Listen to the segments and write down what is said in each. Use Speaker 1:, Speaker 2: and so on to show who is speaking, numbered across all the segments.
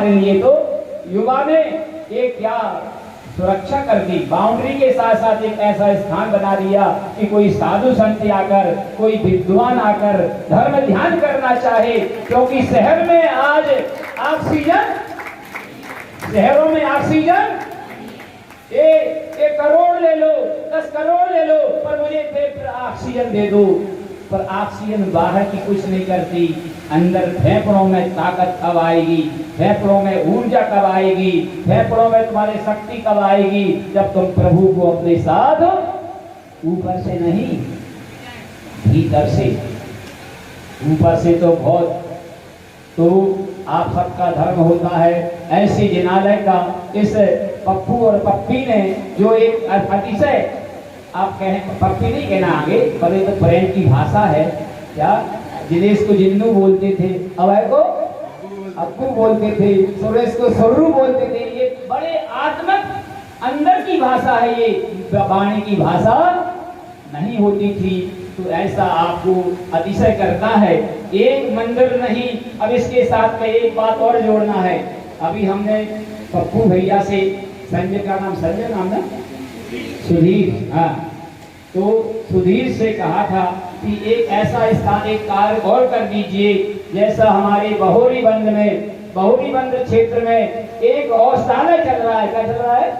Speaker 1: हमारे लिए तो युवा ने एक क्या सुरक्षा कर दी, बाउंड्री के साथ साथ एक ऐसा स्थान बना दिया कि कोई साधु संत आकर, कोई विद्वान आकर धर्म ध्यान करना चाहे, क्योंकि शहर में आज ऑक्सीजन, शहरों में ऑक्सीजन एक करोड़ ले लो, 10 करोड़ ले लो, पर मुझे फिर ऑक्सीजन दे दो। पर ऑक्सीजन बाहर की कुछ नहीं करती, अंदर फेफड़ों में ताकत कब आएगी, फेफड़ों में ऊर्जा कब आएगी, फेफड़ों में तुम्हारी शक्ति कब आएगी, जब तुम प्रभु को अपने साथ ऊपर से नहीं भीतर से, ऊपर से तो बहुत, तो आप सबका धर्म होता है। ऐसे जिनालय का इस पप्पू और पप्पी ने जो एक अतिशय, आप कहें पप्पी नहीं कहना आगे, पर ये तो प्रेम की भाषा है क्या, दिनेश को जिन्नू बोलते थे, अभय को अप्पू बोलते थे, सुरेश को सुर्रू बोलते थे। ये बड़े आत्मक अंदर की भाषा है, ये वाणी की भाषा नहीं होती थी। तो ऐसा आपको अतिशय करता है। एक मंदिर नहीं, अब इसके साथ में एक बात और जोड़ना है। अभी हमने पप्पू भैया से, संजय का नाम, संजय नाम ना, सुधीर, हाँ, तो सुधीर से कहा था कि एक ऐसा स्थान, एक कार्य और कर दीजिए, जैसा हमारे बहोरीबंद में, बहोरीबंद क्षेत्र में एक औषधालय चल रहा है। क्या चल रहा है?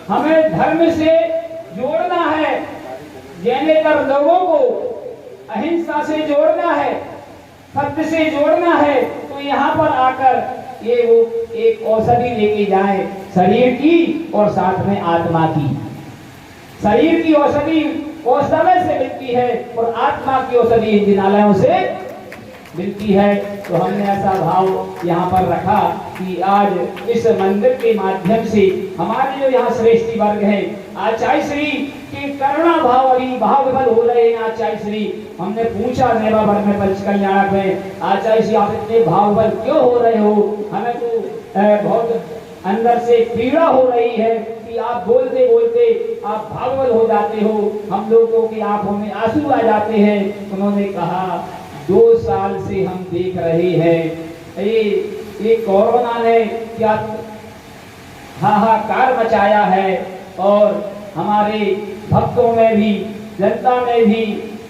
Speaker 1: हमें धर्म से जोड़ना है, ज्ञानेतर लोगों को अहिंसा से जोड़ना है, सत्य से जोड़ना है। तो यहाँ पर आकर ये वो एक औषधि लेके जाए, शरीर की और साथ में आत्मा की। शरीर की औषधि औषधालय से मिलती है और आत्मा की औषधि जिनालयों से मिलती है। तो हमने ऐसा भाव यहाँ पर रखा कि आज इस मंदिर के माध्यम से हमारे जो यहाँ श्रेष्ठी वर्ग है, आचार्य श्री के करुणा भाव अभी भावबल हो रहे हैं। आचार्य श्री, हमने पूछा नेवा भर में पंच कल्याणक में, आचार्य श्री आप इतने भावबल क्यों हो रहे हो? हमें तो बहुत अंदर से पीड़ा हो रही है कि आप बोलते बोलते आप भावबल हो जाते हो, हम लोगों की आंखों में आंसू आ जाते हैं। उन्होंने कहा 2 साल से हम देख रहे हैं ये कोरोना ने क्या हाहाकार मचाया है, और हमारे भक्तों में भी, जनता में भी,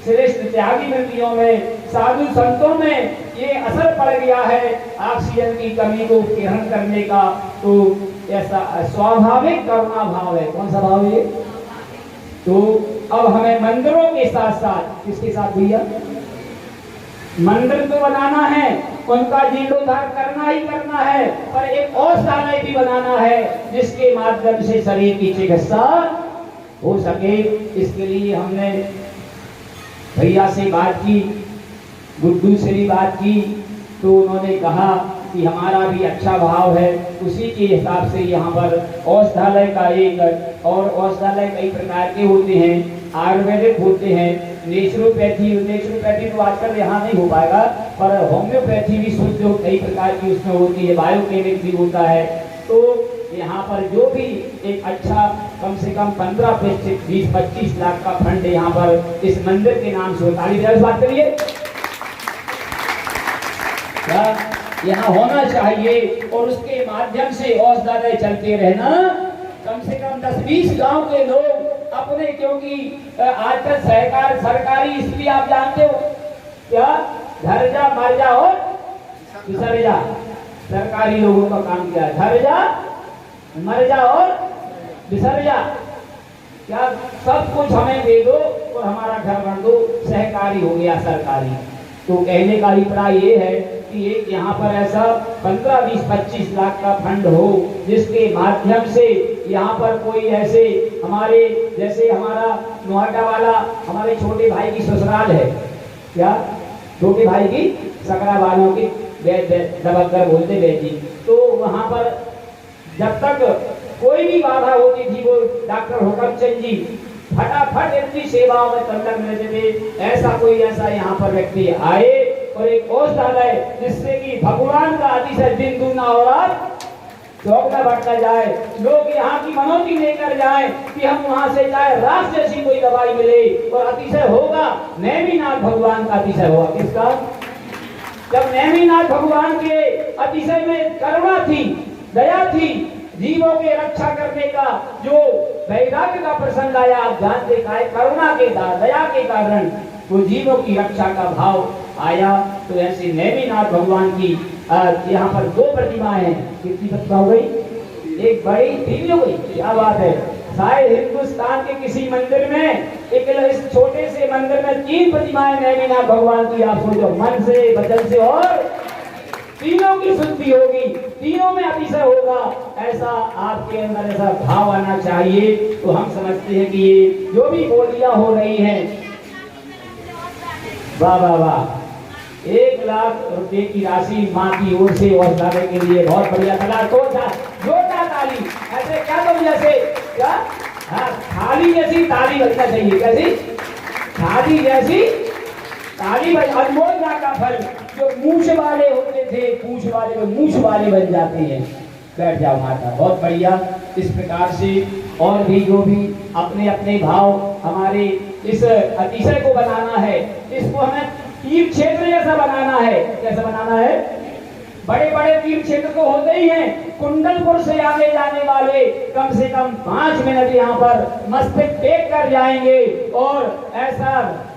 Speaker 1: श्रेष्ठ त्यागी मंदिरों में, साधु संतों में ये असर पड़ गया है ऑक्सीजन की कमी को ग्रहण करने का। तो ऐसा स्वाभाविक करुणा भाव है। कौन सा भाव है? तो अब हमें मंदिरों के साथ साथ, किसके साथ भैया? मंदिर तो बनाना है, उनका जीर्णोद्धार करना ही करना है, पर एक औषधालय भी बनाना है जिसके माध्यम से शरीर की चिकित्सा हो सके। इसके लिए हमने भैया से बात की, गुड्डू से भी बात की, तो उन्होंने कहा कि हमारा भी अच्छा भाव है, उसी के हिसाब से यहाँ पर औषधालय का एक, और औषधालय कई प्रकार के होते हैं, आयुर्वेदिक होते हैं, नेचुरोपैथी तो आजकल यहाँ नहीं हो पाएगा, पर होम्योपैथी भी शुद्ध कई प्रकार की उसमें होती है, बायोकेमिक भी होता है। तो यहाँ पर जो भी एक अच्छा कम से कम 15 से 20-25 लाख का फंड यहाँ पर इस मंदिर के नाम से होता है। बात करिए, यहाँ होना चाहिए, और उसके माध्यम से औषधालय चलते रहना। कम से कम 10-20 गांव के लोग अपने, क्योंकि आजकल सरकारी, इसलिए आप जानते हो क्या, घर जा मर जा और बिसर जा, सरकारी लोगों का काम क्या है, घर जा मर जा और बिसर जा। क्या सब कुछ हमें दे दो और हमारा घर बन दो, सहकारी हो गया सरकारी। तो कहने का अभिप्राय ये है कि एक यहाँ पर ऐसा 15, 20, 25 लाख का फंड हो, जिसके माध्यम से यहाँ पर कोई ऐसे हमारे, जैसे हमारा नोएडा वाला हमारे छोटे भाई की ससुराल है, क्या छोटे भाई की सकरा वालों की दबकर बोलते बेटी, तो वहाँ पर जब तक कोई भी बाधा होती थी, वो डॉक्टर हुकमचंद जी फटाफट इतनी सेवाओं में तल्लक रहते थे। ऐसा यहाँ पर व्यक्ति आए और एक औषधालय, जिससे कि भगवान का अतिशय दिन दुगना और रात चौगुना बढ़ता जाए, लोग यहाँ की मनोती लेकर जाए कि हम वहाँ से चाहे रास जैसी कोई दवाई मिले, और अतिशय होगा नैमिनाथ भगवान का अतिशय होगा। किसका? जब नेमिनाथ भगवान के अतिशय में करुणा थी, दया थी, जीवों के रक्षा करने का जो वैराग्य का प्रसंग आया, आप जानते हैं करुणा के दया के कारण वो जीवों की रक्षा का भाव आया। तो ऐसे नेमिनाथ भगवान की यहाँ पर दो प्रतिमाएं हैं। कितनी प्रतिमा हो गई? एक बड़ी, तीन हो गई। क्या बात है! शायद हिंदुस्तान के किसी मंदिर में एक इस छोटे से मंदिर में 3 प्रतिमाएं नेमिनाथ भगवान की। आप सोचो, मन से, वचन से और तीनों की शुद्धि होगी, तीनों में अतिशय होगा, ऐसा आपके अंदर ऐसा भाव आना चाहिए। तो हम समझते हैं कि ये जो भी बोलियां हो रही हैं, वाह वाह वाह, 1 लाख रुपए की राशि माँ की ओर से और लाने के लिए बहुत बढ़िया कला। तो जोरदार ताली। ऐसे क्या तुम जैसे क्या, हाँ, थाली जैसी ताली बजना चाहिए। कैसी? थाली जैसी ताली बज। अनमोल का फल जो मूछ वाले होते थे, पूछ वाले को मूछ वाले बन जाते हैं। बैठ जाओ माता, बहुत बढ़िया। इस प्रकार से और भी जो भी अपने अपने भाव हमारे इस अतिशय को बनाना है, इसको हमें तीर्थ क्षेत्र जैसा बनाना है। कैसा बनाना है? बड़े बड़े तीर्थ क्षेत्र तो होते ही हैं। कुंडलपुर से आगे जाने वाले कम से कम 5 मिनट यहाँ पर मस्तक टेक कर जाएंगे और ऐसा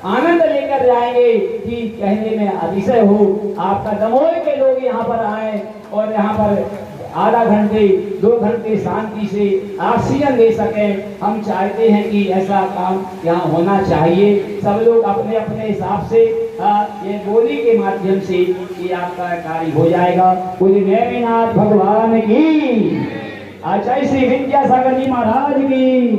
Speaker 1: आनंद लेकर जाएंगे कि कहने में अतिशय हो। आपका दमोह के लोग यहाँ पर आए और यहाँ पर आधा घंटे 2 घंटे शांति से ऑक्सीजन दे सकें। हम चाहते हैं कि ऐसा काम यहाँ होना चाहिए। सब लोग अपने अपने हिसाब से ये बोली के माध्यम से ये आपका कार्य हो जाएगा। बोले नेमिनाथ भगवान की, आचार्य श्री विद्यासागर जी महाराज की।